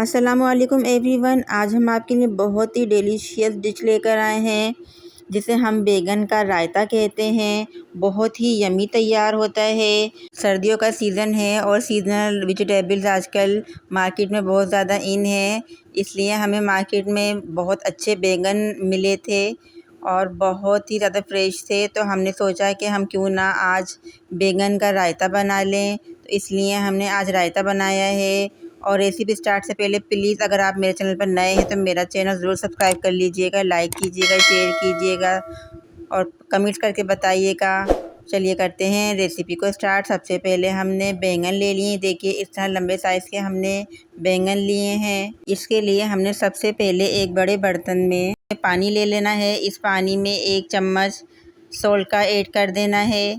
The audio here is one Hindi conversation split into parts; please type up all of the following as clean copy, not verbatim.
अस्सलामुअलैकुम एवरीवन। आज हम आपके लिए बहुत ही डिलीशियस डिश लेकर आए हैं जिसे हम बैगन का रायता कहते हैं। बहुत ही यमी तैयार होता है। सर्दियों का सीज़न है और सीजनल वेजिटेबल्स आजकल मार्केट में बहुत ज़्यादा इन है, इसलिए हमें मार्केट में बहुत अच्छे बैगन मिले थे और बहुत ही ज़्यादा फ्रेश थे। तो हमने सोचा कि हम क्यों ना आज बैगन का रायता बना लें, तो इसलिए हमने आज रायता बनाया है। और रेसिपी स्टार्ट से पहले प्लीज़ अगर आप मेरे चैनल पर नए हैं तो मेरा चैनल ज़रूर सब्सक्राइब कर लीजिएगा, लाइक कीजिएगा, शेयर कीजिएगा और कमेंट्स करके बताइएगा। चलिए करते हैं रेसिपी को स्टार्ट। सबसे पहले हमने बैंगन ले लिए। देखिए इस तरह लंबे साइज़ के हमने बैंगन लिए हैं। इसके लिए हमने सबसे पहले एक बड़े बर्तन में पानी ले लेना है। इस पानी में 1 चम्मच सॉल्ट का ऐड कर देना है।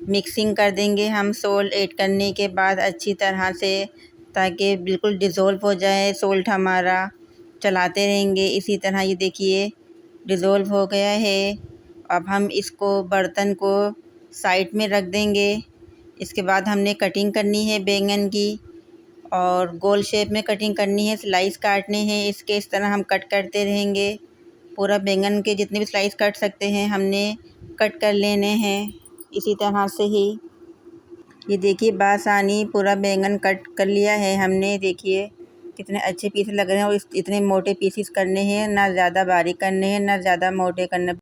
मिक्सिंग कर देंगे हम सॉल्ट ऐड करने के बाद अच्छी तरह से, ताकि बिल्कुल डिज़ोल्व हो जाए सॉल्ट हमारा। चलाते रहेंगे इसी तरह। ये देखिए डिज़ोल्व हो गया है। अब हम इसको बर्तन को साइड में रख देंगे। इसके बाद हमने कटिंग करनी है बैंगन की और गोल शेप में कटिंग करनी है। स्लाइस काटने हैं इसके, इस तरह हम कट करते रहेंगे। पूरा बैंगन के जितने भी स्लाइस कट सकते हैं हमने कट कर लेने हैं इसी तरह से ही। ये देखिए बासानी पूरा बैंगन कट कर लिया है हमने। देखिए कितने अच्छे पीस लग रहे हैं और इतने मोटे पीसेस करने हैं, ना ज़्यादा बारीक करने हैं ना ज़्यादा मोटे करने।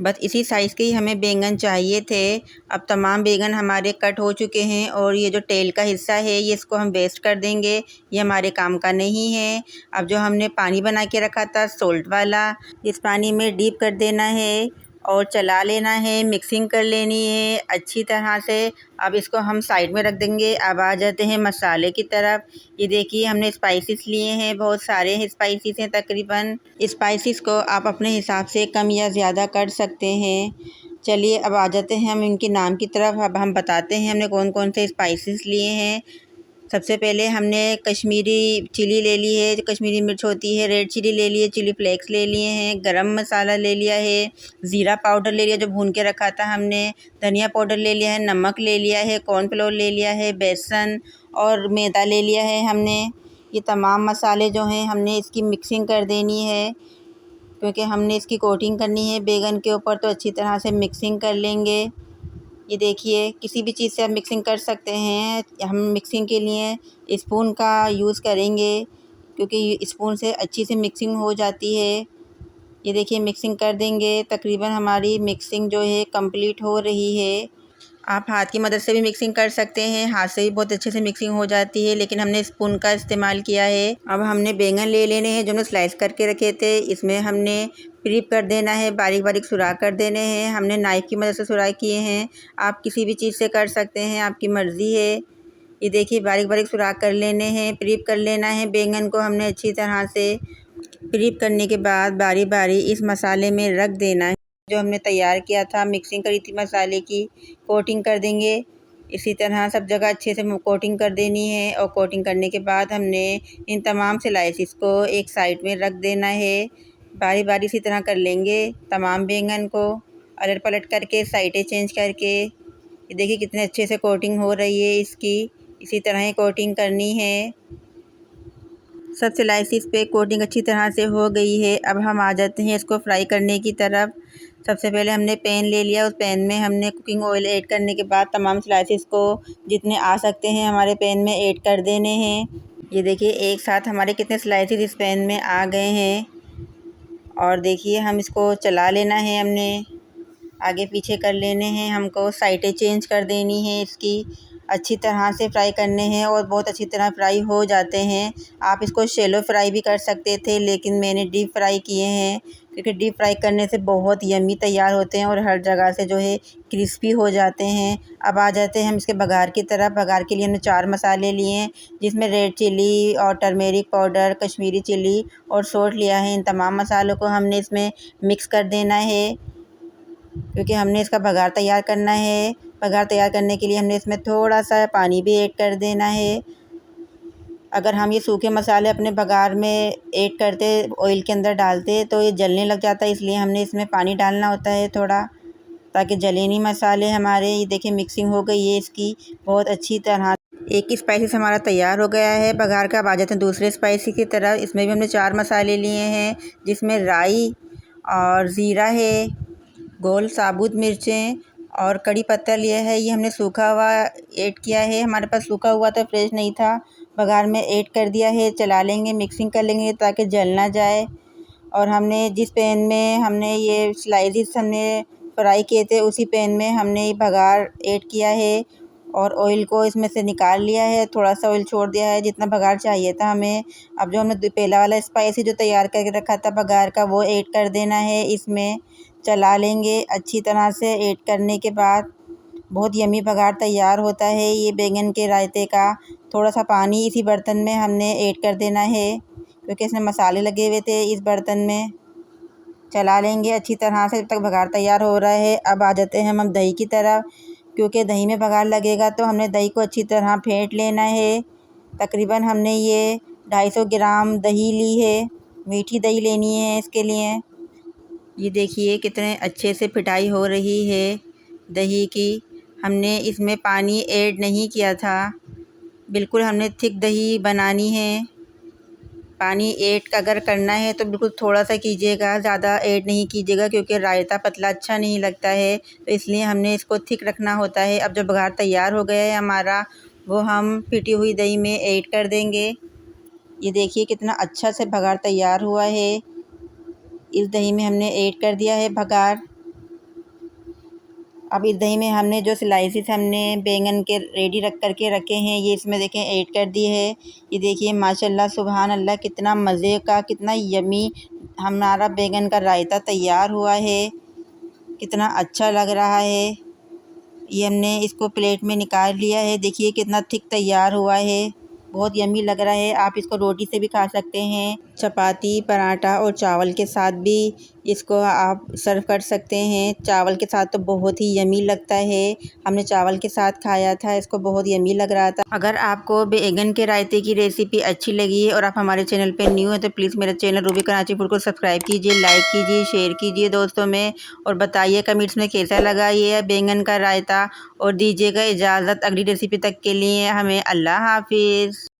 बस इसी साइज़ के ही हमें बैंगन चाहिए थे। अब तमाम बैंगन हमारे कट हो चुके हैं और ये जो टेल का हिस्सा है ये इसको हम वेस्ट कर देंगे, ये हमारे काम का नहीं है। अब जो हमने पानी बना के रखा था सॉल्ट वाला, इस पानी में डीप कर देना है और चला लेना है, मिक्सिंग कर लेनी है अच्छी तरह से। अब इसको हम साइड में रख देंगे। अब आ जाते हैं मसाले की तरफ। ये देखिए हमने स्पाइसेस लिए हैं, बहुत सारे स्पाइसेस हैं तकरीबन। स्पाइसेस को आप अपने हिसाब से कम या ज़्यादा कर सकते हैं। चलिए अब आ जाते हैं हम इनके नाम की तरफ। अब हम बताते हैं हमने कौन कौन से स्पाइसेस लिए हैं। सबसे पहले हमने कश्मीरी चिली ले ली है, जो कश्मीरी मिर्च होती है। रेड चिली ले ली है, चिली फ्लेक्स ले लिए हैं, गरम मसाला ले लिया है, ज़ीरा पाउडर ले लिया जो भून के रखा था हमने, धनिया पाउडर ले लिया है, नमक ले लिया है, कॉर्नफ्लोर ले लिया है, बेसन और मैदा ले लिया है हमने। ये तमाम मसाले जो हैं हमने इसकी मिक्सिंग कर देनी है, क्योंकि हमने इसकी कोटिंग करनी है बैगन के ऊपर, तो अच्छी तरह से मिक्सिंग कर लेंगे। ये देखिए किसी भी चीज़ से आप मिक्सिंग कर सकते हैं। हम मिक्सिंग के लिए स्पून का यूज़ करेंगे, क्योंकि स्पून से अच्छी से मिक्सिंग हो जाती है। ये देखिए मिक्सिंग कर देंगे। तकरीबन हमारी मिक्सिंग जो है कंप्लीट हो रही है। आप हाथ की मदद से भी मिक्सिंग कर सकते हैं, हाथ से भी बहुत अच्छे से मिक्सिंग हो जाती है, लेकिन हमने स्पून का इस्तेमाल किया है। अब हमने बैंगन ले लेने हैं जो हमने स्लाइस करके रखे थे। इसमें हमने प्रीप कर देना है, बारीक बारीक सुराख कर देने हैं। हमने नाइफ़ की मदद से सुराख किए हैं, आप किसी भी चीज़ से कर सकते हैं, आपकी मर्ज़ी है। ये देखिए बारीक बारीक सुराख कर लेने हैं, प्रीप कर लेना है बैंगन को हमने अच्छी तरह से। प्रीप करने के बाद बारी बारी इस मसाले में रख देना है जो हमने तैयार किया था, मिक्सिंग करी थी मसाले की। कोटिंग कर देंगे इसी तरह सब जगह अच्छे से कोटिंग कर देनी है। और कोटिंग करने के बाद हमने इन तमाम स्लाइसिस को एक साइड में रख देना है। बारी बारी इसी तरह कर लेंगे तमाम बैंगन को, अलट पलट करके साइडें चेंज करके। ये देखिए कितने अच्छे से कोटिंग हो रही है इसकी, इसी तरह ही कोटिंग करनी है। सब स्लाइसिस पे कोटिंग अच्छी तरह से हो गई है। अब हम आ जाते हैं इसको फ्राई करने की तरफ। सबसे पहले हमने पैन ले लिया, उस पैन में हमने कुकिंग ऑयल ऐड करने के बाद तमाम स्लाइसिस को जितने आ सकते हैं हमारे पैन में ऐड कर देने हैं। ये देखिए एक साथ हमारे कितने स्लाइसिस इस पैन में आ गए हैं। और देखिए हम इसको चला लेना है, हमने आगे पीछे कर लेने हैं, हमको साइडें चेंज कर देनी है इसकी। अच्छी तरह से फ्राई करने हैं और बहुत अच्छी तरह फ्राई हो जाते हैं। आप इसको शैलो फ्राई भी कर सकते थे, लेकिन मैंने डीप फ्राई किए हैं, क्योंकि डीप फ्राई करने से बहुत यम्मी तैयार होते हैं और हर जगह से जो है क्रिस्पी हो जाते हैं। अब आ जाते हैं हम इसके बघार की तरफ। बघार के लिए हमने 4 मसाले लिए हैं, जिसमें रेड चिली और टर्मेरिक पाउडर, कश्मीरी चिली और सॉल्ट लिया है। इन तमाम मसालों को हमने इसमें मिक्स कर देना है, क्योंकि हमने इसका बघार तैयार करना है। बघार तैयार करने के लिए हमने इसमें थोड़ा सा पानी भी ऐड कर देना है। अगर हम ये सूखे मसाले अपने बघार में ऐड करते, ऑयल के अंदर डालते, तो ये जलने लग जाता है, इसलिए हमने इसमें पानी डालना होता है थोड़ा, ताकि जले नहीं मसाले हमारे। ये देखिए मिक्सिंग हो गई है इसकी बहुत अच्छी तरह। एक स्पाइसेस हमारा तैयार हो गया है बघार का। अब आ जाते हैं दूसरे स्पाइसी की तरफ। इसमें भी हमने 4 मसाले लिए हैं, जिसमें राई और ज़ीरा है, गोल साबुत मिर्चें और कड़ी पत्ता लिया है। ये हमने सूखा हुआ ऐड किया है, हमारे पास सूखा हुआ था, फ्रेश नहीं था। बघार में ऐड कर दिया है, चला लेंगे, मिक्सिंग कर लेंगे ताकि जल ना जाए। और हमने जिस पैन में हमने ये स्लाइसेस हमने फ्राई किए थे, उसी पैन में हमने बघार ऐड किया है और ऑयल को इसमें से निकाल लिया है। थोड़ा सा ऑयल छोड़ दिया है, जितना बघार चाहिए था हमें। अब जो हमने पहला वाला स्पाइसी जो तैयार करके रखा था बघार का, वो ऐड कर देना है। इसमें चला लेंगे अच्छी तरह से। ऐड करने के बाद बहुत यम्मी बघार तैयार होता है ये बैंगन के रायते का। थोड़ा सा पानी इसी बर्तन में हमने ऐड कर देना है, क्योंकि इसमें मसाले लगे हुए थे इस बर्तन में। चला लेंगे अच्छी तरह से जब तक बघार तैयार हो रहा है। अब आ जाते हैं हम दही की तरफ, क्योंकि दही में बघार लगेगा तो हमने दही को अच्छी तरह फेंट लेना है। तकरीबन हमने ये 250 ग्राम दही ली है, मीठी दही लेनी है इसके लिए। ये देखिए कितने अच्छे से पिटाई हो रही है दही की। हमने इसमें पानी ऐड नहीं किया था, बिल्कुल हमने थिक दही बनानी है। पानी ऐड अगर करना है तो बिल्कुल थोड़ा सा कीजिएगा, ज़्यादा ऐड नहीं कीजिएगा, क्योंकि रायता पतला अच्छा नहीं लगता है, तो इसलिए हमने इसको थिक रखना होता है। अब जब बघार तैयार हो गया है हमारा, वो हम पिटी हुई दही में ऐड कर देंगे। ये देखिए कितना अच्छा से बघार तैयार हुआ है। इस दही में हमने ऐड कर दिया है बघार। अब इस दही में हमने जो स्लाइसेस हमने बैंगन के रेडी रखे हैं, ये इसमें देखें ऐड कर दिए है। ये देखिए माशाल्लाह सुभान अल्लाह, कितना मज़े का, कितना यमी हमारा बैंगन का रायता तैयार हुआ है। कितना अच्छा लग रहा है। ये हमने इसको प्लेट में निकाल लिया है। देखिए कितना थिक तैयार हुआ है, बहुत यम्मी लग रहा है। आप इसको रोटी से भी खा सकते हैं, चपाती, पराठा और चावल के साथ भी इसको आप सर्व कर सकते हैं। चावल के साथ तो बहुत ही यम्मी लगता है। हमने चावल के साथ खाया था, इसको बहुत यम्मी लग रहा था। अगर आपको बैंगन के रायते की रेसिपी अच्छी लगी है और आप हमारे चैनल पर न्यू हैं तो प्लीज़ मेरा चैनल रूबी कराची फूड को सब्सक्राइब कीजिए, लाइक कीजिए, शेयर कीजिए दोस्तों में, और बताइए कमेंट्स में कैसा लगा ये बैंगन का रायता। और दीजिएगा इजाज़त अगली रेसिपी तक के लिए हमें। अल्लाह हाफिज़।